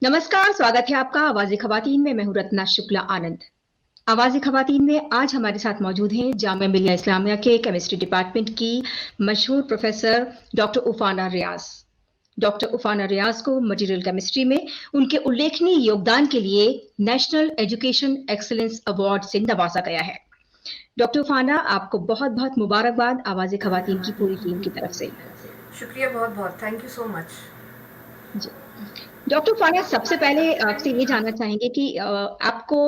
नमस्कार, स्वागत है आपका आवाज़े ख़वातीन में। मैं हूँ रत्ना शुक्ला आनंद। आवाज़े ख़वातीन में आज हमारे साथ मौजूद हैं जामिया मिलिया इस्लामिया के केमिस्ट्री डिपार्टमेंट की मशहूर प्रोफेसर डॉक्टर उफाना रियाज। डॉक्टर उफाना रियाज को मटेरियल केमिस्ट्री में उनके उल्लेखनीय योगदान के लिए नेशनल एजुकेशन एक्सीलेंस अवार्ड से नवाजा गया है। डॉक्टर उफाना, आपको बहुत बहुत मुबारकबाद आवाज़े ख़वातीन की पूरी टीम की तरफ से। शुक्रिया, बहुत बहुत थैंक यू सो मच। जी। डॉक्टर फाना, सबसे पहले आपसे ये जानना चाहेंगे कि आपको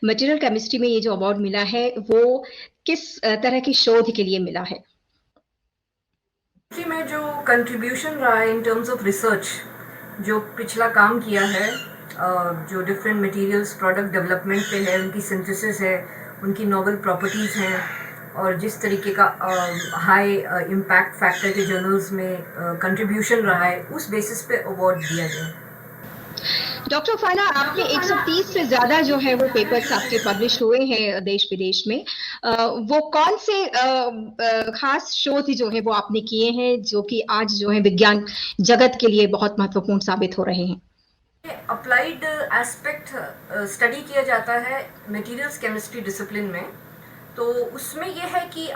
मटेरियल केमिस्ट्री में ये जो अवार्ड मिला है वो किस तरह की शोध के लिए मिला है? जी, मैं जो कंट्रीब्यूशन रहा है इन टर्म्स ऑफ रिसर्च, जो पिछला काम किया है, जो डिफरेंट मटेरियल्स प्रोडक्ट डेवलपमेंट पे है, उनकी सिंथेसिस है, उनकी नोवेल प्रॉपर्टीज़ हैं, और जिस तरीके का हाई इम्पैक्ट फैक्टर के जर्नल्स में कंट्रीब्यूशन रहा है, उस बेसिस पे अवार्ड दिया गया। डॉक्टर फाना, आपने 130 से ज्यादा जो है वो पेपर्स आपके पब्लिश हुए हैं देश विदेश में। वो कौन से खास शोध जो है वो आपने किए हैं जो कि आज जो है विज्ञान जगत के लिए बहुत महत्वपूर्ण साबित हो रहे हैं? अप्लाइड एस्पेक्ट स्टडी किया जाता है मटेरियल्स केमिस्ट्री डिसिप्लिन में। तो उसमें यह है कि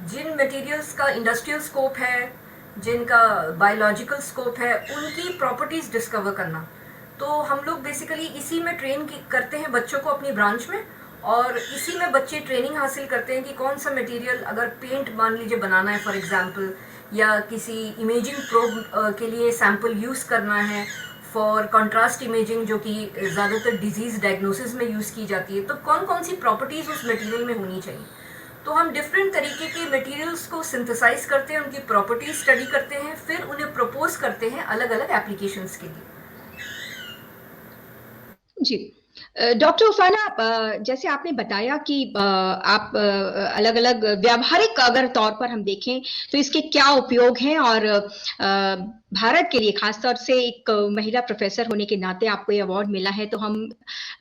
जिन मटेरियल्स का इंडस्ट्रियल स्कोप है, जिनका बायोलॉजिकल स्कोप है, उनकी प्रॉपर्टीज़ डिस्कवर करना। तो हम लोग बेसिकली इसी में ट्रेन करते हैं बच्चों को अपनी ब्रांच में, और इसी में बच्चे ट्रेनिंग हासिल करते हैं कि कौन सा मटेरियल, अगर पेंट मान लीजिए बनाना है फॉर एग्जांपल, या किसी इमेजिंग प्रोब के लिए सैंपल यूज़ करना है फॉर कॉन्ट्रास्ट इमेजिंग, जो कि ज़्यादातर डिजीज़ डायग्नोसिस में यूज़ की जाती है, तो कौन कौन सी प्रॉपर्टीज़ उस मटेरियल में होनी चाहिए। तो हम डिफरेंट तरीके के मटेरियल्स को सिंथेसाइज करते हैं, उनकी प्रॉपर्टीज स्टडी करते हैं, फिर उन्हें प्रपोज करते हैं अलग अलग एप्लीकेशंस के लिए। जी। डॉक्टर उफाना, जैसे आपने बताया कि आप अलग-अलग व्यावहारिक अगर तौर पर हम देखें तो इसके क्या उपयोग हैं, और भारत के लिए खासतौर से एक महिला प्रोफेसर होने के नाते आपको ये अवार्ड मिला है, तो हम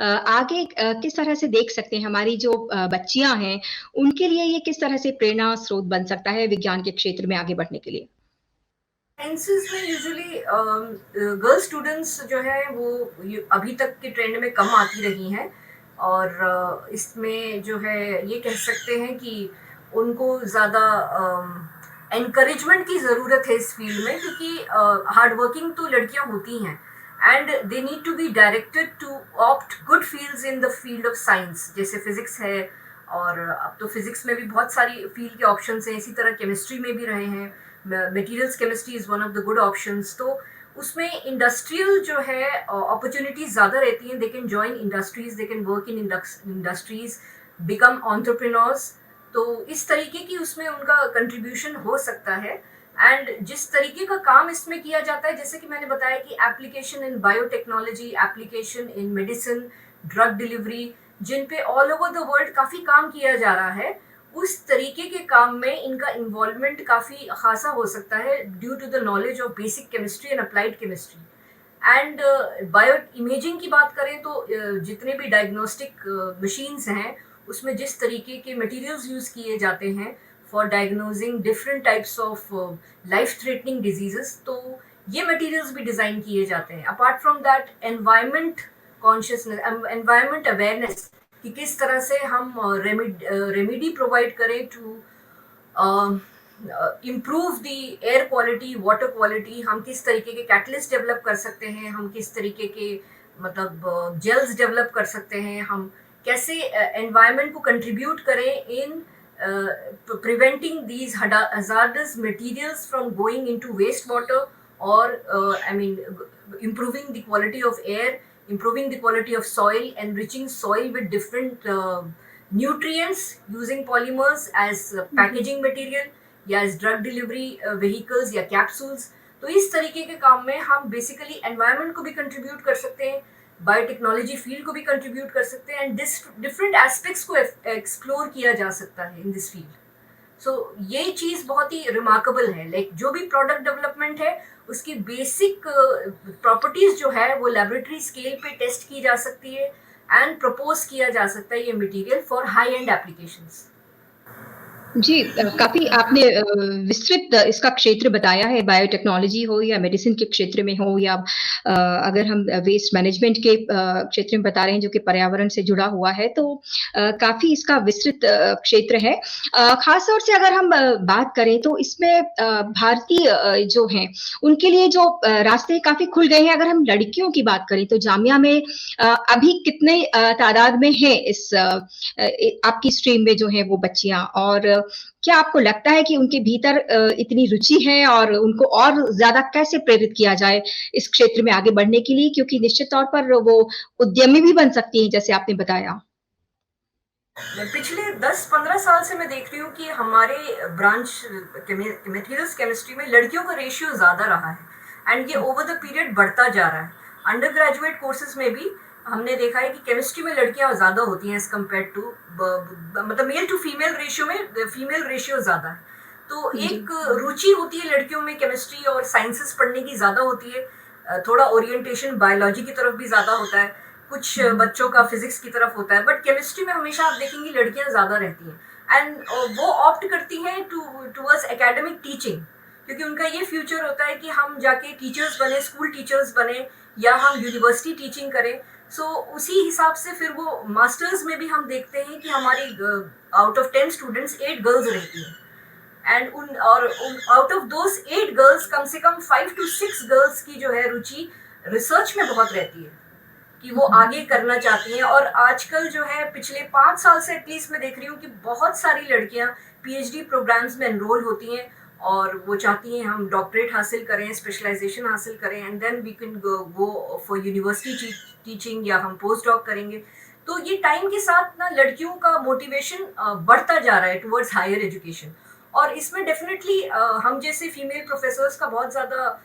आगे किस तरह से देख सकते हैं, हमारी जो बच्चियां हैं उनके लिए ये किस तरह से प्रेरणा स्रोत बन सकता है विज्ञान के क्षेत्र में आगे बढ़ने के लिए? साइंसेस में यूजुअली गर्ल स्टूडेंट्स जो है वो अभी तक के ट्रेंड में कम आती रही हैं, और इसमें जो है ये कह सकते हैं कि उनको ज़्यादा एनकरेजमेंट की ज़रूरत है इस फील्ड में, क्योंकि हार्ड वर्किंग तो लड़कियां होती हैं, and they need to be directed to opt good fields in the field of science, जैसे फिजिक्स है, और अब तो फिजिक्स में भी बहुत सारी फील्ड के ऑप्शंस हैं, इसी तरह केमिस्ट्री में भी रहे हैं। Materials chemistry is one of the good options. तो उसमें इंडस्ट्रियल जो है अपॉर्चुनिटीज ज़्यादा रहती हैं। They can join industries, they can work in industries, become entrepreneurs. तो इस तरीके की उसमें उनका कंट्रीब्यूशन हो सकता है। एंड जिस तरीके का काम इसमें किया जाता है, जैसे कि मैंने बताया कि application in biotechnology, application in medicine, drug delivery, जिन पे ऑल ओवर द वर्ल्ड काफ़ी काम किया जा रहा है, उस तरीके के काम में इनका इन्वॉल्वमेंट काफ़ी खासा हो सकता है due to the knowledge of basic chemistry and applied chemistry. And bio imaging की बात करें तो जितने भी डायग्नोस्टिक मशीन्स हैं, उसमें जिस तरीके के मटेरियल्स यूज़ किए जाते हैं for diagnosing different types of life threatening diseases, तो ये मटेरियल्स भी डिज़ाइन किए जाते हैं। Apart from that, environment consciousness, environment awareness, कि किस तरह से हम रेमेडी प्रोवाइड करें to improve the air quality, water quality. हम किस तरीके के कैटलिस्ट डेवलप कर सकते हैं, हम किस तरीके के मतलब जेल्स डेवलप कर सकते हैं, हम कैसे एनवायरनमेंट को कंट्रीब्यूट करें in preventing these hazardous materials from going into waste water, और I mean improving the quality of air, improving the quality of soil, enriching soil with different nutrients, using polymers as packaging material, या as drug delivery vehicles या capsules। तो इस तरीके के काम में हम बेसिकली एनवायरनमेंट को भी कंट्रीब्यूट कर सकते हैं, बायोटेक्नोलॉजी फील्ड को भी कंट्रीब्यूट कर सकते हैं, एंड डिफरेंट एस्पेक्ट्स को एक्सप्लोर किया जा सकता है इन दिस फील्ड। सो ये चीज़ बहुत ही रिमार्केबल है। लाइक जो भी प्रोडक्ट डेवलपमेंट है, उसकी बेसिक प्रॉपर्टीज जो है वो लेबोरेटरी स्केल पे टेस्ट की जा सकती है, एंड प्रपोज किया जा सकता है ये material for high end applications. जी, काफ़ी आपने विस्तृत इसका क्षेत्र बताया है, बायोटेक्नोलॉजी हो या मेडिसिन के क्षेत्र में हो या अगर हम वेस्ट मैनेजमेंट के क्षेत्र में बता रहे हैं जो कि पर्यावरण से जुड़ा हुआ है, तो काफ़ी इसका विस्तृत क्षेत्र है। ख़ास तौर से अगर हम बात करें तो इसमें भारतीय जो हैं, उनके लिए जो रास्ते काफ़ी खुल गए हैं। अगर हम लड़कियों की बात करें तो जामिया में अभी कितने तादाद में हैं इस आपकी स्ट्रीम में जो है वो बच्चियाँ और क्या आपको लगता है कि उनके भीतर इतनी रुचि है और उनको और ज़्यादा कैसे प्रेरित किया जाए इस क्षेत्र में आगे बढ़ने के लिए? क्योंकि निश्चित तौर पर वो उद्यमी भी बन सकती हैं, जैसे आपने बताया। पिछले 10-15 साल से मैं देख रही हूँ कि हमारे ब्रांच मटेरियल्स केमिस्ट्री में लड़कियों का रेशियो ज़्यादा रहा है एंड ये ओवर द पीरियड बढ़ता जा रहा है। अंडर ग्रेजुएट कोर्सेज में भी हमने देखा है कि केमिस्ट्री में लड़कियां ज़्यादा होती हैं एज कम्पेयर टू, मतलब मेल टू फीमेल रेशियो में फीमेल रेशियो ज़्यादा है। तो जी। एक रुचि होती है लड़कियों में केमिस्ट्री और साइंसेस पढ़ने की ज़्यादा होती है। थोड़ा ओरिएंटेशन बायोलॉजी की तरफ भी ज़्यादा होता है, कुछ बच्चों का फिजिक्स की तरफ होता है, बट केमिस्ट्री में हमेशा आप देखेंगे लड़कियां ज़्यादा रहती हैं एंड वो ऑप्ट करती हैं टूवर्ड्स एकेडमिक टीचिंग, क्योंकि उनका ये फ्यूचर होता है कि हम जाके टीचर्स बने, स्कूल टीचर्स बने या हम यूनिवर्सिटी टीचिंग करें। सो उसी हिसाब से फिर वो मास्टर्स में भी हम देखते हैं कि हमारी आउट ऑफ 10 स्टूडेंट्स 8 गर्ल्स रहती हैं एंड उन आउट ऑफ दोस 8 गर्ल्स कम से कम 5 to 6 गर्ल्स की जो है रुचि रिसर्च में बहुत रहती है कि वो आगे करना चाहती हैं। और आजकल जो है पिछले 5 साल से एटलीस्ट मैं देख रही हूँ कि बहुत सारी लड़कियां पीएचडी प्रोग्राम्स में एनरोल होती हैं और वो चाहती हैं हम डॉक्टरेट हासिल करें, स्पेशलाइजेशन हासिल करें and then we can go for university teaching या हम पोस्ट डॉक करेंगे। तो ये टाइम के साथ ना लड़कियों का मोटिवेशन बढ़ता जा रहा है टुवर्ड्स हायर एजुकेशन। और इसमें डेफिनेटली हम जैसे फीमेल प्रोफेसर्स का बहुत ज़्यादा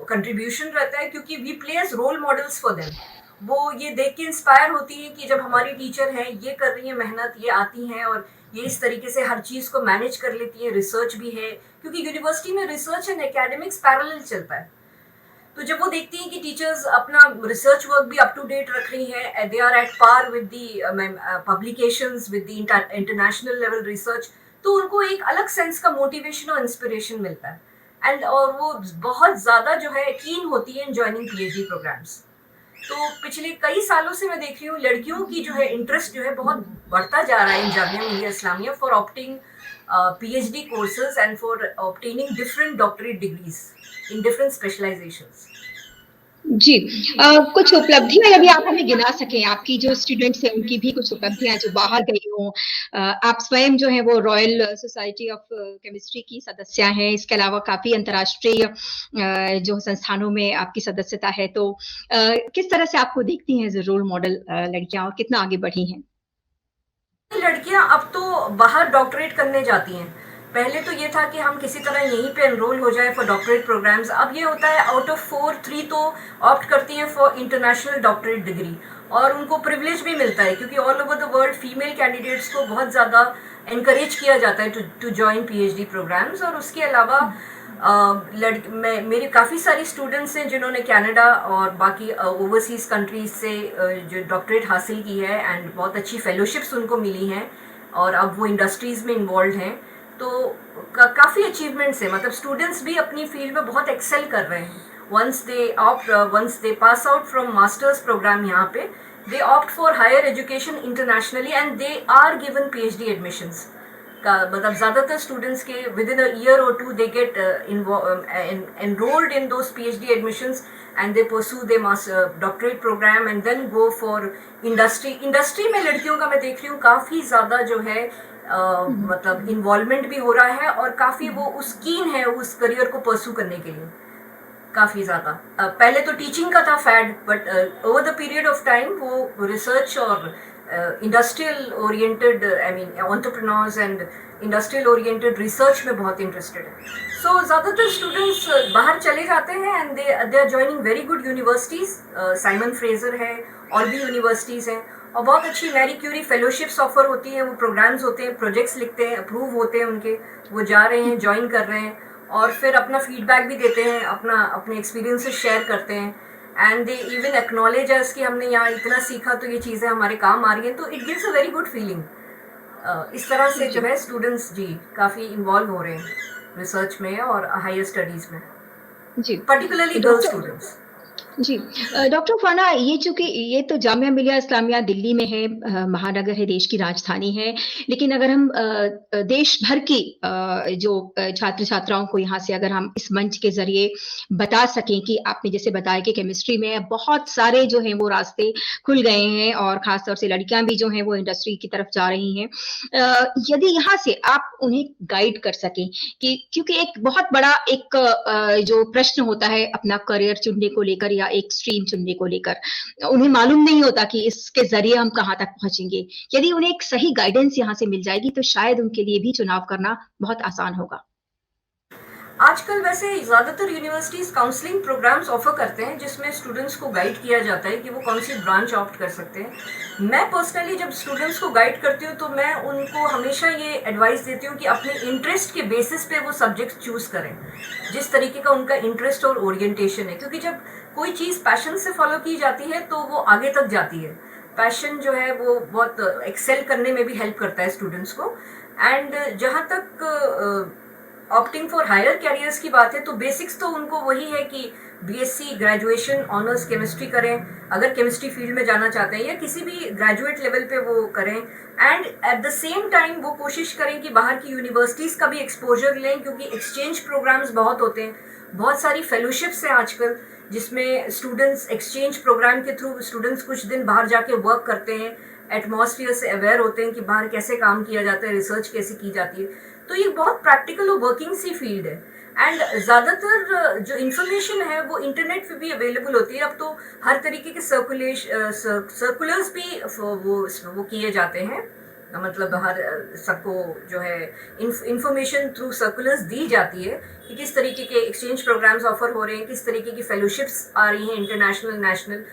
कंट्रीब्यूशन रहता है, क्योंकि we play as role models for them. वो ये देख के इंस्पायर होती है कि जब हमारी टीचर हैं ये कर रही है मेहनत, ये आती हैं और ये इस तरीके से हर चीज़ को मैनेज कर लेती है, रिसर्च भी है, क्योंकि यूनिवर्सिटी में रिसर्च एंड एकेडमिक्स पैरेलल चलता है। तो जब वो देखती हैं कि टीचर्स अपना रिसर्च वर्क भी अप टू डेट रख रही हैं, they are at par with the publications, with the international level research, तो उनको एक अलग सेंस का मोटिवेशन और इंस्पिरेशन मिलता है एंड और वो बहुत ज़्यादा जो है कीन होती है इन ज्वाइनिंग पीएचडी प्रोग्राम्स। तो पिछले कई सालों से मैं देख रही हूँ लड़कियों की जो है इंटरेस्ट जो है बहुत बढ़ता जा रहा है in Jamia Millia Islamia for opting PhD courses and for obtaining different doctorate degrees in different specialisations. जी। कुछ उपलब्धियाँ यदि आप हमें गिना सकें, आपकी जो स्टूडेंट्स हैं, उनकी भी कुछ उपलब्धियाँ जो बाहर गई हों। आप स्वयं जो हैं वो रॉयल सोसाइटी ऑफ केमिस्ट्री की सदस्या हैं, इसके अलावा काफ़ी अंतर्राष्ट्रीय जो संस्थानों में आपकी सदस्यता है, तो किस तरह से आपको देखती हैं एज़ अ रोल मॉडल लड़कियाँ और कितना आगे बढ़ी हैं? लड़कियां अब तो बाहर डॉक्टरेट करने जाती हैं। पहले तो ये था कि हम किसी तरह यहीं पे एनरोल हो जाए फॉर डॉक्टरेट प्रोग्राम्स। अब ये होता है आउट ऑफ 4 3 तो ऑप्ट करती हैं फॉर इंटरनेशनल डॉक्टरेट डिग्री और उनको प्रिविलेज भी मिलता है, क्योंकि all over the world female candidates को बहुत ज़्यादा एनकरेज किया जाता है टू जॉइन पीएचडी प्रोग्राम्स। और उसके अलावा मेरे काफ़ी सारी स्टूडेंट्स हैं जिन्होंने कनाडा और बाकी ओवरसीज़ कंट्रीज से जो डॉक्टरेट हासिल की है एंड बहुत अच्छी फेलोशिप्स उनको मिली हैं और अब वो इंडस्ट्रीज़ में इन्वॉल्व हैं। तो काफ़ी अचीवमेंट्स हैं, मतलब स्टूडेंट्स भी अपनी फील्ड में बहुत एक्सेल कर रहे हैं। Once they pass out from masters program यहाँ पे, they opt for higher education internationally and they are given PhD admissions का, मतलब ज़्यादातर स्टूडेंट्स के विद इन अ ईयर और to they get enrolled in those PhD admissions and they pursue their doctorate program and then go for industry में लड़कियों का मैं देख रही हूँ काफ़ी ज़्यादा जो है मतलब इन्वॉल्वमेंट भी हो रहा है और काफ़ी वो उस कीन है उस करियर को परस्यू करने के लिए काफ़ी ज़्यादा। पहले तो टीचिंग का था fad, but over the period of time वो रिसर्च और industrial oriented, I mean entrepreneurs and industrial oriented research में बहुत इंटरेस्टेड है। सो ज़्यादातर स्टूडेंट्स बाहर चले जाते हैं and they are joining very good universities. Simon Fraser है और भी यूनिवर्सिटीज़ हैं और बहुत अच्छी मैरी क्यूरी फेलोशिप्स ऑफर होती हैं, वो प्रोग्राम्स होते हैं, प्रोजेक्ट्स लिखते हैं, अप्रूव होते हैं उनके, वो जा रहे हैं, ज्वाइन कर रहे हैं और फिर अपना फीडबैक भी देते हैं, अपने एक्सपीरियंसेस शेयर करते हैं एंड दे इवन एक्नॉलेज अस कि हमने यहाँ इतना सीखा तो ये चीज़ें हमारे काम आ रही हैं, तो it gives a very good feeling. इस तरह से जो जी है स्टूडेंट्स जी काफ़ी इन्वॉल्व हो रहे हैं रिसर्च में और हायर स्टडीज़ में, जी पर्टिकुलरली गर्ल डॉक्टर स्टूडेंट्स। जी डॉक्टर फाना, ये चूंकि ये तो जामिया मिलिया इस्लामिया दिल्ली में है, महानगर है, देश की राजधानी है। लेकिन अगर हम देश भर की जो छात्र छात्राओं को यहाँ से अगर हम इस मंच के जरिए बता सकें कि आपने जैसे बताया कि केमिस्ट्री में बहुत सारे जो हैं वो रास्ते खुल गए हैं और खासतौर से लड़कियां भी जो हैं वो इंडस्ट्री की तरफ जा रही हैं। यदि यहाँ से आप उन्हें गाइड कर सकें कि क्योंकि एक बहुत बड़ा एक जो प्रश्न होता है अपना करियर चुनने को लेकर या एक स्ट्रीम चुनने को लेकर, उन्हें मालूम नहीं होता कि इसके जरिए हम कहाँ तक पहुंचेंगे। यदि उन्हें एक सही गाइडेंस यहाँ से मिल जाएगी तो शायद उनके लिए भी चुनाव करना बहुत आसान होगा। आजकल वैसे ज़्यादातर यूनिवर्सिटीज़ काउंसलिंग प्रोग्राम्स ऑफर करते हैं जिसमें स्टूडेंट्स को गाइड किया जाता है कि वो कौन सी ब्रांच ऑप्ट कर सकते हैं। मैं पर्सनली जब स्टूडेंट्स को गाइड करती हूँ तो मैं उनको हमेशा ये एडवाइस देती हूँ कि अपने इंटरेस्ट के बेसिस पे वो सब्जेक्ट चूज़ करें, जिस तरीके का उनका इंटरेस्ट और ओरिएंटेशन है, क्योंकि जब कोई चीज़ पैशन से फॉलो की जाती है तो वो आगे तक जाती है। पैशन जो है वो बहुत एक्सेल करने में भी हेल्प करता है स्टूडेंट्स को। एंड जहाँ तक ऑप्टिंग फॉर हायर कैरियर्स की बात है तो बेसिक्स तो उनको वही है कि बीएससी ग्रेजुएशन ऑनर्स केमिस्ट्री करें, अगर केमिस्ट्री फील्ड में जाना चाहते हैं, या किसी भी ग्रेजुएट लेवल पे वो करें। And at the same time वो कोशिश करें कि बाहर की यूनिवर्सिटीज़ का भी एक्सपोजर लें, क्योंकि एक्सचेंज प्रोग्राम्स बहुत होते हैं, बहुत सारी फेलोशिप्स हैं आजकल जिसमें स्टूडेंट्स एक्सचेंज प्रोग्राम के थ्रू स्टूडेंट्स कुछ दिन बाहर जाके वर्क करते हैं, एटमॉस्फेयर से अवेयर होते हैं कि बाहर कैसे काम किया जाता है, रिसर्च कैसे की जाती है। तो ये बहुत प्रैक्टिकल और वर्किंग सी फील्ड है। एंड ज़्यादातर जो इन्फॉर्मेशन है वो इंटरनेट पे भी अवेलेबल होती है। अब तो हर तरीके के सर्कुलर्स भी वो किए जाते हैं, मतलब हर सबको जो है इंफॉर्मेशन थ्रू सर्कुलर्स दी जाती है कि किस तरीके के एक्सचेंज प्रोग्राम्स ऑफर हो रहे हैं, किस तरीके की फेलोशिप्स आ रही हैं इंटरनेशनल नेशनल।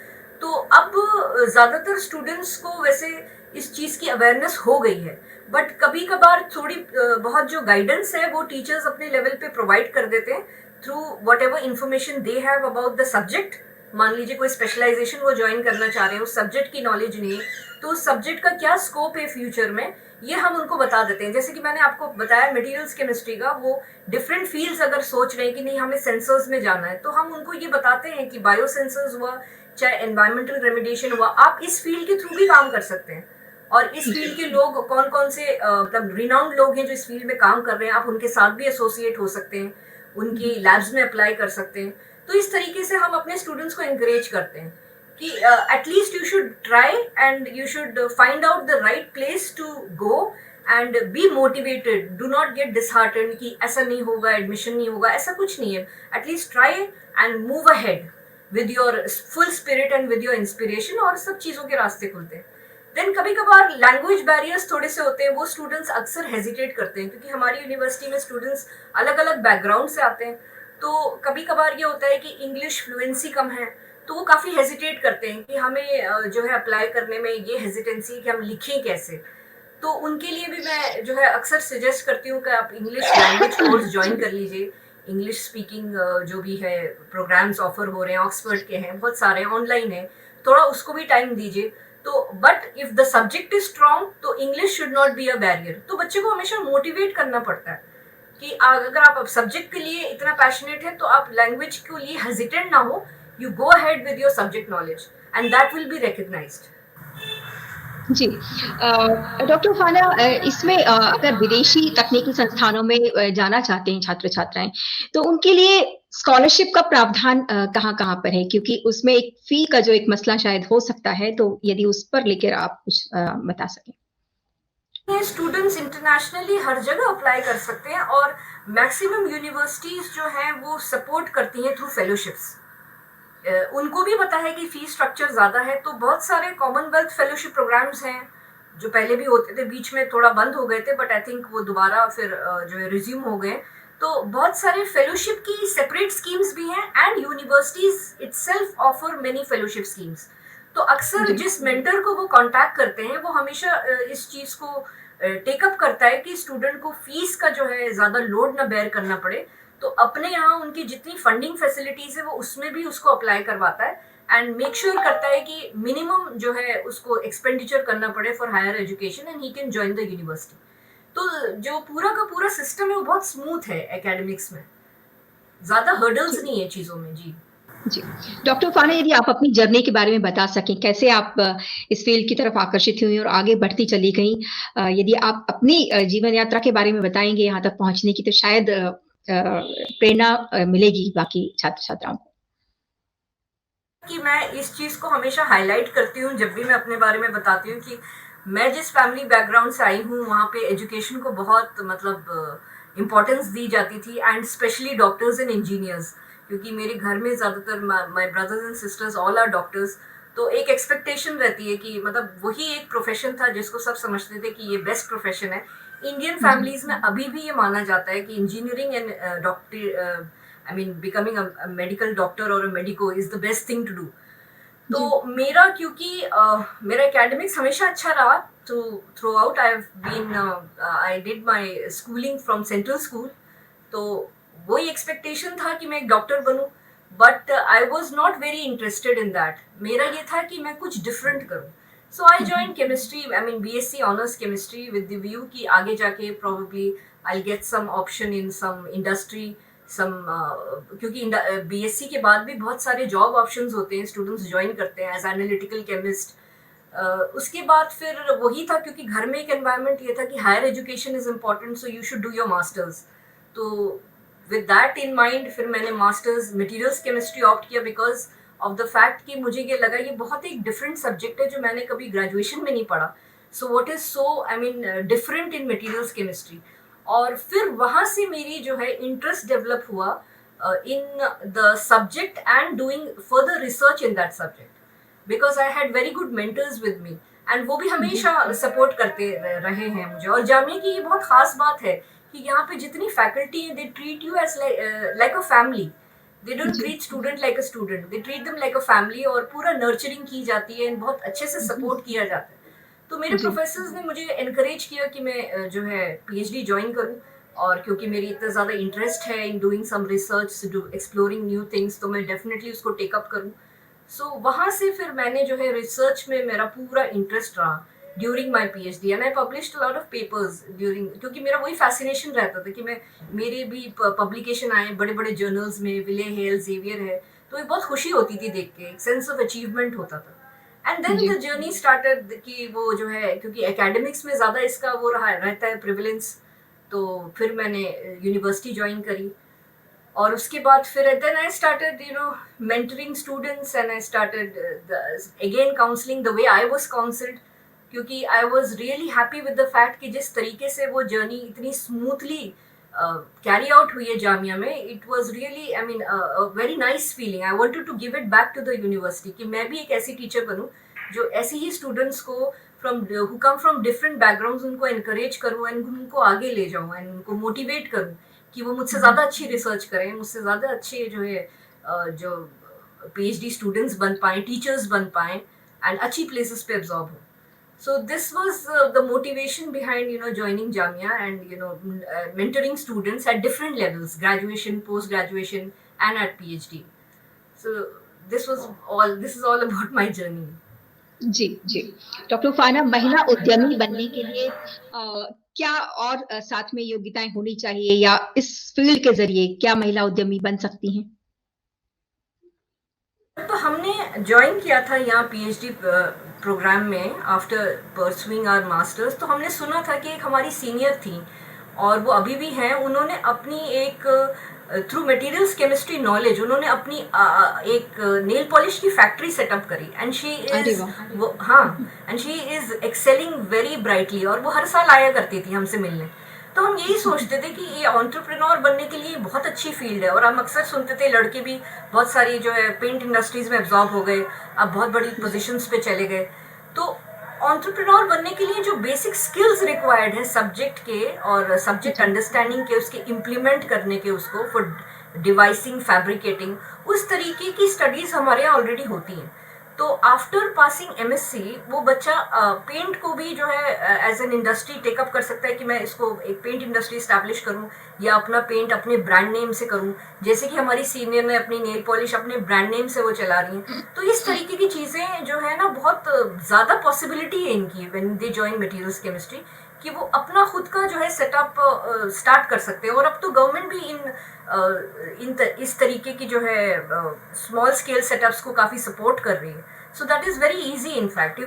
तो अब ज़्यादातर स्टूडेंट्स को वैसे इस चीज़ की अवेयरनेस हो गई है, बट कभी कभार थोड़ी बहुत जो गाइडेंस है वो टीचर्स अपने लेवल पे प्रोवाइड कर देते हैं through what ever information they have about the subject. मान लीजिए कोई स्पेशलाइजेशन वो ज्वाइन करना चाह रहे हैं, उस सब्जेक्ट की नॉलेज नहीं है, तो उस सब्जेक्ट का क्या स्कोप है फ्यूचर में, ये हम उनको बता देते हैं। जैसे कि मैंने आपको बताया मटेरियल्स केमिस्ट्री का, वो डिफरेंट फील्ड्स अगर सोच रहे हैं कि नहीं हमें सेंसर्स में जाना है, तो हम उनको ये बताते हैं कि बायो सेंसर्स हुआ, चाहे एनवायरमेंटल रेमिडिएशन हुआ, आप इस फील्ड के थ्रू भी काम कर सकते हैं। और इस फील्ड के लोग कौन कौन से मतलब रिनाउंड लोग हैं जो इस फील्ड में काम कर रहे हैं, आप उनके साथ भी एसोसिएट हो सकते हैं, उनकी लैब्स में अप्लाई कर सकते हैं। तो इस तरीके से हम अपने स्टूडेंट्स को एनकरेज करते हैं कि at least you should try and you should find out the right place to go and be motivated. Do not get disheartened कि ऐसा नहीं होगा, एडमिशन नहीं होगा, ऐसा कुछ नहीं है। At least try and move ahead with your full spirit and with your inspiration, और सब चीज़ों के रास्ते खुलते हैं। देन कभी कभार लैंग्वेज बैरियर्स थोड़े से होते हैं, वो स्टूडेंट्स अक्सर हेजिटेट करते हैं, क्योंकि हमारी यूनिवर्सिटी में स्टूडेंट्स अलग अलग बैकग्राउंड से आते हैं। तो कभी कभार ये होता है कि इंग्लिश फ्लुएंसी कम है, तो वो काफ़ी हेजिटेट करते हैं कि हमें जो है अप्लाई करने में ये हेजिटेंसी है कि हम लिखें कैसे। तो उनके लिए भी मैं जो है अक्सर सजेस्ट करती हूँ कि आप इंग्लिश लैंग्वेज कोर्स ज्वाइन कर लीजिए। इंग्लिश स्पीकिंग जो भी है प्रोग्राम्स ऑफर हो रहे हैं, ऑक्सफर्ड के हैं, बहुत सारे ऑनलाइन है, थोड़ा उसको भी टाइम दीजिए। तो but if the subject is strong तो English should not be a barrier. तो बच्चे को हमेशा मोटिवेट करना पड़ता है कि अगर आप सब्जेक्ट के लिए इतना पैशनेट है तो आप लैंग्वेज के लिए हेजिटेंट ना हो, you go ahead with your subject knowledge and that will be recognised. जी डॉक्टर फाना, इसमें अगर विदेशी तकनीकी संस्थानों में जाना चाहते हैं छात्र छात्राएं, तो उनके लिए स्कॉलरशिप का प्रावधान कहाँ कहाँ पर है? क्योंकि उसमें एक फी का जो एक मसला शायद हो सकता है, तो यदि उस पर लेकर आप कुछ बता सकें। स्टूडेंट्स इंटरनेशनली हर जगह अप्लाई कर सकते हैं, और मैक्सिमम यूनिवर्सिटीज जो हैं वो सपोर्ट करती हैं थ्रू फेलोशिप्स। उनको भी पता है कि फीस स्ट्रक्चर ज़्यादा है, तो बहुत सारे कॉमनवेल्थ फेलोशिप प्रोग्राम्स हैं जो पहले भी होते थे, बीच में थोड़ा बंद हो गए थे, बट आई थिंक वो दोबारा फिर जो है रिज्यूम हो गए। तो बहुत सारे फेलोशिप की सेपरेट स्कीम्स भी हैं, and universities itself offer many fellowship schemes. तो अक्सर जिस मेंटर को वो कांटेक्ट करते हैं वो हमेशा इस चीज़ को टेकअप करता है कि स्टूडेंट को फीस का जो है ज़्यादा लोड ना बेयर करना पड़े, तो अपने यहाँ उनकी जितनी फंडिंग फैसिलिटीज़ है वो उसमें भी उसको अप्लाई करवाता है। एंड मेक श्योर करता है कि मिनिमम जो है उसको एक्सपेंडिचर करना पड़े for higher education and he can join the university. तो जो पूरा का पूरा सिस्टम है वो बहुत स्मूथ है एकेडमिक्स में, ज्यादा हर्डल्स नहीं है चीजों में। जी जी। डॉक्टर उफाना, यदि आप अपनी जर्नी के बारे में बता सकें, कैसे आप इस फील्ड की तरफ आकर्षित हुई और आगे बढ़ती चली गई? यदि आप अपनी जीवन यात्रा के बारे में बताएंगे यहाँ तक पहुंचने की, तो शायद प्रेरणा मिलेगी बाकी छात्र छात्राओं को। कि मैं इस चीज को हमेशा हाईलाइट करती हूँ जब भी मैं अपने बारे में बताती हूँ कि मैं जिस फैमिली बैकग्राउंड से आई हूँ वहाँ पे एजुकेशन को बहुत मतलब इम्पोर्टेंस दी जाती थी, and specially doctors and engineers, क्योंकि मेरे घर में ज़्यादातर my brothers and sisters all are doctors. तो एक एक्सपेक्टेशन रहती है कि मतलब वही एक प्रोफेशन था जिसको सब समझते थे कि ये बेस्ट प्रोफेशन है। इंडियन फैमिलीज में अभी भी ये माना जाता है कि engineering and doctor I mean becoming a medical doctor और a medico is the best thing to do. तो मेरा क्योंकि मेरा एकेडमिक्स हमेशा अच्छा रहा, तो throughout I did my schooling from Central School. तो वही एक्सपेक्टेशन था कि मैं एक डॉक्टर बनूं, but I was not very interested in that. मेरा ये था कि मैं कुछ डिफरेंट करूं। So I join chemistry, I mean BSc honours chemistry with the view कि आगे जाके probably I get some option in some industry, some क्योंकि BSc के बाद भी बहुत सारे जॉब ऑप्शंस होते हैं, स्टूडेंट्स ज्वाइन करते हैं एज एनालिटिकल केमिस्ट। उसके बाद फिर वही था, क्योंकि घर में एक एनवायरनमेंट ये था कि higher education is important, so you should do your masters. तो विद दैट इन माइंड फिर मैंने मास्टर्स मटेरियल्स केमिस्ट्री ऑप्ट किया, बिकॉज ऑफ द फैक्ट कि मुझे ये लगा ये बहुत एक डिफरेंट सब्जेक्ट है जो मैंने कभी ग्रेजुएशन में नहीं पढ़ा। So what is so I mean different in materials chemistry. और फिर वहाँ से मेरी जो है इंटरेस्ट डेवलप हुआ in the subject and doing further research in that subject, because I had very good mentors with me, and वो भी हमेशा सपोर्ट करते रहे हैं मुझे। और जामिया की ये बहुत खास बात है कि यहाँ पे जितनी फैकल्टी है, they treat you as like a family. They don't treat student like a student, they treat them like a family, और पूरा नर्चरिंग की जाती है, बहुत अच्छे से सपोर्ट किया जाता है। तो मेरे प्रोफेसर्स ने मुझे इनकरेज किया कि मैं जो है PhD ज्वाइन करूं, और क्योंकि मेरी इतना ज़्यादा इंटरेस्ट है in doing some research, exploring new things, तो मैं डेफिनेटली उसको टेकअप करूं। सो वहाँ से फिर मैंने जो है रिसर्च में मेरा पूरा इंटरेस्ट रहा during my PhD, and I published lot of papers during, क्योंकि मेरा वही फैसिनेशन रहता था कि मैं मेरे भी पब्लिकेशन आए बड़े बड़े जर्नल्स में, विले हेल, जेवियर है, तो ये बहुत खुशी होती थी देख के, एक सेंस ऑफ अचीवमेंट होता था। And then the journey started कि वो जो है, क्योंकि एकेडमिक्स में ज़्यादा इसका वो रहता है प्रिविलेंस, तो फिर मैंने यूनिवर्सिटी ज्वाइन करी। और उसके बाद फिर then I started mentoring students, and I started again counselling the way I was counselled, क्योंकि I was really happy with the fact कि जिस तरीके से वो जर्नी इतनी स्मूथली कैरी आउट हुई है जामिया में, it was really I mean very nice feeling. I wanted to give it back to the university कि मैं भी एक ऐसी टीचर बनूं जो ऐसे ही स्टूडेंट्स को who come from different backgrounds, उनको एनकरेज करूं एंड उनको आगे ले जाऊं एंड उनको मोटिवेट करूं कि वो मुझसे ज़्यादा अच्छी रिसर्च करें, मुझसे ज़्यादा अच्छे जो है जो PhD स्टूडेंट्स बन पाएँ, टीचर्स बन पाएँ, एंड अच्छी प्लेसेस पे एब्जॉर्ब हो। So this was the motivation behind joining Jamia and mentoring students at different levels, graduation, post graduation, and at PhD. So this is all about my journey. जी जी। Doctor Ufana, महिला उद्यमी बनने के लिए क्या और साथ में योग्यताएं होनी चाहिए, या इस फील्ड के जरिए क्या महिला उद्यमी बन सकती हैं? तो हमने ज्वाइन किया था यहाँ PhD प्रोग्राम में आफ्टर परसुइंग आवर मास्टर्स। तो हमने सुना था कि एक हमारी सीनियर थी, और वो अभी भी हैं, उन्होंने अपनी एक थ्रू मटेरियल्स केमिस्ट्री नॉलेज उन्होंने अपनी एक नेल पॉलिश की फैक्ट्री सेटअप करी, and she is and she is excelling very brightly, और वो हर साल आया करती थी हमसे मिलने। तो हम यही सोचते थे कि ये एंटरप्रेन्योर बनने के लिए बहुत अच्छी फील्ड है, और हम अक्सर सुनते थे लड़के भी बहुत सारी जो है पेंट इंडस्ट्रीज में एब्जॉर्ब हो गए, अब बहुत बड़ी पोजीशंस पे चले गए। तो एंटरप्रेन्योर बनने के लिए जो बेसिक स्किल्स रिक्वायर्ड है सब्जेक्ट के और सब्जेक्ट अंडरस्टैंडिंग के, उसके इम्प्लीमेंट करने के, उसको फॉर डिवाइसिंग, फैब्रिकेटिंग, उस तरीके की स्टडीज़ हमारे यहाँ ऑलरेडी होती हैं। तो आफ्टर पासिंग एमएससी वो बच्चा पेंट को भी जो है एज एन इंडस्ट्री टेकअप कर सकता है कि मैं इसको एक पेंट इंडस्ट्री स्टैब्लिश करूं या अपना पेंट अपने ब्रांड नेम से करूं, जैसे कि हमारी सीनियर ने अपनी नेल पॉलिश अपने ब्रांड नेम से वो चला रही हैं। तो इस तरीके की चीज़ें जो है ना बहुत ज़्यादा पॉसिबिलिटी है इनकी when they join materials chemistry, कि वो अपना खुद का जो है सेटअप स्टार्ट कर सकते हैं। और अब तो गवर्नमेंट भी इस तरीके की जो है स्मॉल स्केल सेटअप्स को काफ़ी सपोर्ट कर रही है। So that is very easy in fact,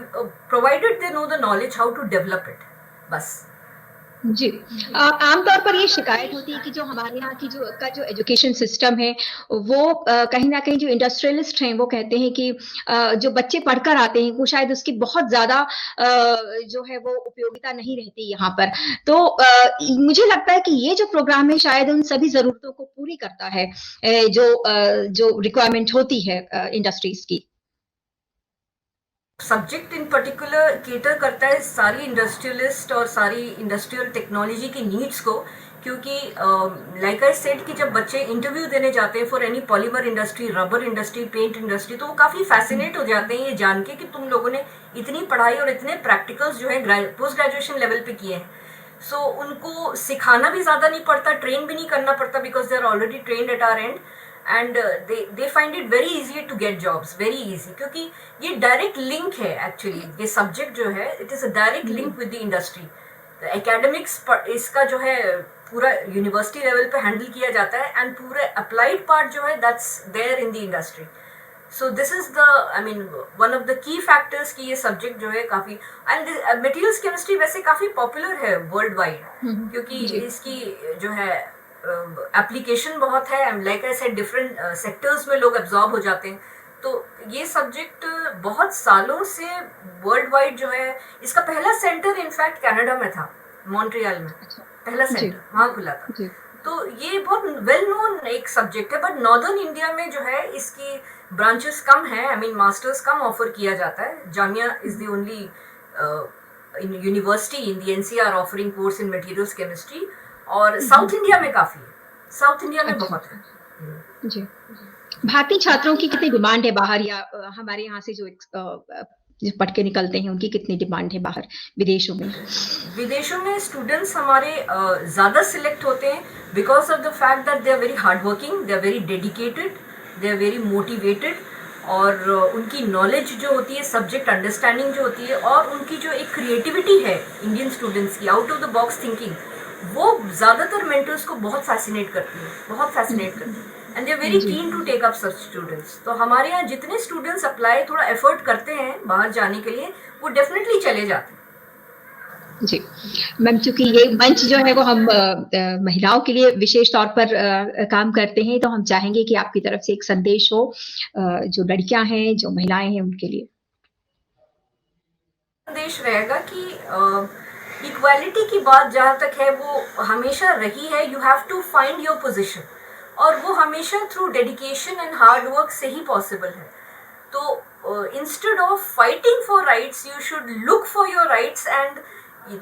provided they know the knowledge how to develop it, बस। जी। आमतौर पर ये शिकायत होती है कि जो हमारे यहाँ की जो एजुकेशन सिस्टम है वो कहीं ना कहीं जो इंडस्ट्रियलिस्ट हैं वो कहते हैं कि जो बच्चे पढ़कर आते हैं वो शायद उसकी बहुत ज्यादा जो है वो उपयोगिता नहीं रहती यहाँ पर। तो मुझे लगता है कि ये जो प्रोग्राम है शायद उन सभी जरूरतों को पूरी करता है जो रिक्वायरमेंट होती है इंडस्ट्रीज की। सब्जेक्ट इन पर्टिकुलर केटर करता है सारी इंडस्ट्रियलिस्ट और सारी इंडस्ट्रियल टेक्नोलॉजी की नीड्स को, क्योंकि लाइक आई सेड कि जब बच्चे इंटरव्यू देने जाते हैं for any polymer industry, rubber industry, paint industry, तो वो काफ़ी फैसिनेट हो जाते हैं ये जान के कि तुम लोगों ने इतनी पढ़ाई और इतने प्रैक्टिकल्स जो है पोस्ट ग्रेजुएशन लेवल पे किए हैं। सो उनको सिखाना भी ज़्यादा नहीं पड़ता, ट्रेन भी नहीं करना पड़ता, because they are already trained at our end, and they find it very easy to get jobs, very easy, क्योंकि ये डायरेक्ट लिंक है एक्चुअली। ये सब्जेक्ट जो है it is a direct link with the industry. Academics इसका जो है पूरा यूनिवर्सिटी लेवल पे हैंडल किया जाता है, एंड पूरे अप्लाइड पार्ट जो है that's there in the industry. So this is the I mean one of the key factors कि ये सब्जेक्ट जो है काफ़ी, एंड मटेरियल्स केमिस्ट्री वैसे काफ़ी पॉपुलर है वर्ल्ड वाइड, क्योंकि इसकी जो है एप्लीकेशन बहुत है, and like I said different sectors में लोग एब्जॉर्ब हो जाते हैं। तो ये सब्जेक्ट बहुत सालों से वर्ल्ड वाइड जो है, इसका पहला सेंटर इनफैक्ट कनाडा में था, मॉन्ट्रियल में पहला सेंटर वहाँ खुला था। तो ये बहुत वेल नोन एक सब्जेक्ट है, बट नॉर्दर्न इंडिया में जो है इसकी ब्रांचेस कम है, I mean masters come offer किया जाता है। Jamia is the only university in the NCR offering course in materials chemistry, और साउथ इंडिया में काफ़ी है, साउथ इंडिया में बहुत है। जी। भारतीय छात्रों की कितनी डिमांड है बाहर, या हमारे यहाँ से जो पढ़ के निकलते हैं उनकी कितनी डिमांड है बाहर विदेशों में? विदेशों में स्टूडेंट्स हमारे ज़्यादा सिलेक्ट होते हैं because of the fact that they are very hard working, they are very dedicated, they are very motivated, और उनकी नॉलेज जो होती है, सब्जेक्ट अंडरस्टैंडिंग जो होती है, और उनकी जो एक क्रिएटिविटी है इंडियन स्टूडेंट्स की, out of the box thinking, वो ज़्यादातर मेंटर्स को बहुत फैसिनेट करती है, बहुत फैसिनेट करती है, and they are very keen to take up such students. तो हमारे यहाँ जितने स्टूडेंट्स अप्लाई थोड़ा एफर्ट करते हैं बाहर जाने के लिए, वो डेफिनेटली चले जाते हैं। जी मैम, चूंकि ये मंच जो है वो हम महिलाओं के लिए विशेष तौर पर काम करते हैं, तो हम चाहेंगे कि आपकी तरफ से एक संदेश हो जो लड़कियां हैं, जो महिलाएं हैं, उनके लिए। संदेश रहेगा कि इक्वालिटी की बात जहाँ तक है वो हमेशा रही है, you have to find your position, और वो हमेशा through dedication and hard work से ही पॉसिबल है। तो instead of fighting for rights, you should look for your rights and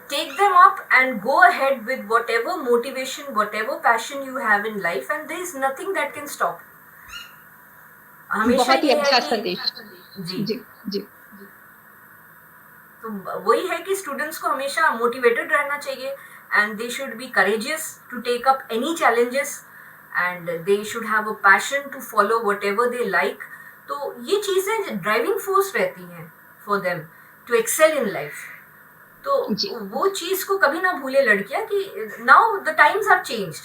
take them up and go ahead with whatever motivation, whatever passion you have in life, and there is nothing that can stop. हमेशा बहुत ही ये अच्छा है कि संदेश। जी जी जी तो वही है कि स्टूडेंट्स को हमेशा मोटिवेटेड रहना चाहिए, and they should be courageous to take up any challenges, and they should have a passion to follow whatever they like. तो ये चीज़ें ड्राइविंग फोर्स रहती हैं for them to excel in life. तो वो चीज़ को कभी ना भूले लड़कियां कि now the times are changed.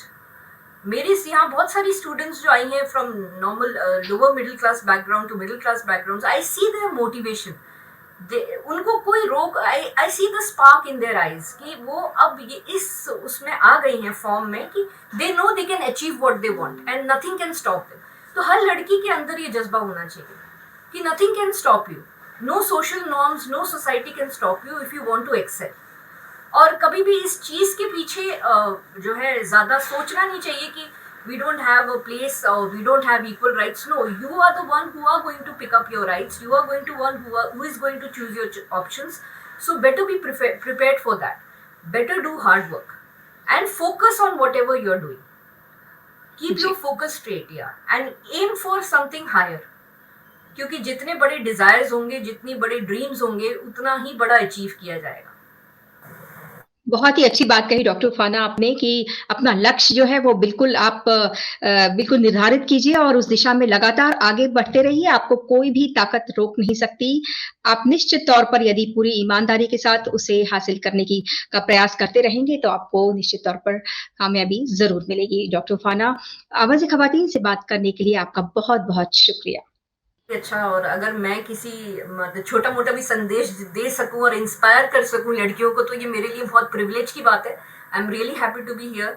मेरे यहाँ बहुत सारी स्टूडेंट्स जो आई हैं from normal lower middle class background to middle class background, I see their motivation, उनको कोई रोक, I see the spark in their eyes कि वो अब ये इस उसमें आ गई हैं फॉर्म में कि they know they can achieve what they want and nothing can stop them. तो हर लड़की के अंदर ये जज्बा होना चाहिए कि nothing can stop you, no social norms, no society can stop you if you want to excel. और कभी भी इस चीज़ के पीछे जो है ज़्यादा सोचना नहीं चाहिए कि we don't have a place or we don't have equal rights. No, you are the one who are going to pick up your rights. You are going to one who is going to choose your options. So better be prepared for that. Better do hard work and focus on whatever you're doing. Keep your focus straight, yeah, and aim for something higher. क्योंकि जितने बड़े desires होंगे, जितनी बड़े dreams होंगे, उतना ही बड़ा achieve किया जाएगा। बहुत ही अच्छी बात कही डॉक्टर फाना आपने कि अपना लक्ष्य जो है वो बिल्कुल आप बिल्कुल निर्धारित कीजिए और उस दिशा में लगातार आगे बढ़ते रहिए। आपको कोई भी ताकत रोक नहीं सकती। आप निश्चित तौर पर यदि पूरी ईमानदारी के साथ उसे हासिल करने की का प्रयास करते रहेंगे तो आपको निश्चित तौर पर कामयाबी ज़रूर मिलेगी। डॉक्टर फाना, आवाज़ ख़वातीन से बात करने के लिए आपका बहुत-बहुत शुक्रिया। अच्छा, और अगर मैं किसी मतलब छोटा-मोटा भी संदेश दे सकूँ और इंस्पायर कर सकूँ लड़कियों को, तो ये मेरे लिए बहुत प्रिविलेज की बात है। I am really happy to be here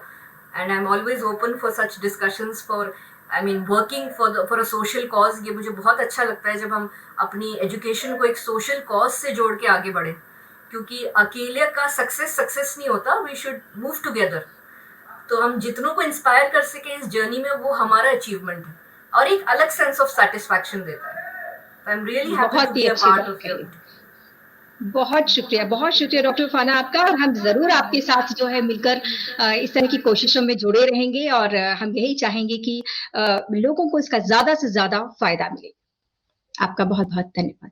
and I am always open for such discussions, for I mean working for a social cause. ये मुझे बहुत अच्छा लगता है जब हम अपनी एजुकेशन को एक सोशल कॉज से जोड़ के आगे बढ़े, क्योंकि अकेले का सक्सेस नहीं होता, वी शुड मूव टुगेदर। तो हम जितनों को इंस्पायर कर सके इस जर्नी में, वो हमारा अचीवमेंट है और एक अलग सेंस ऑफ सेटिस्फैक्शन देता है। तो I am really happy to बहुत ही बी अ अच्छी पार्ट बात ऑफ योर। कही। बहुत शुक्रिया डॉक्टर फाना आपका और हम ज़रूर आपके साथ जो है मिलकर इस तरह की कोशिशों में जुड़े रहेंगे और हम यही चाहेंगे कि लोगों को इसका ज़्यादा से ज़्यादा फ़ायदा मिले। आपका बहुत-बहुत धन्यवाद।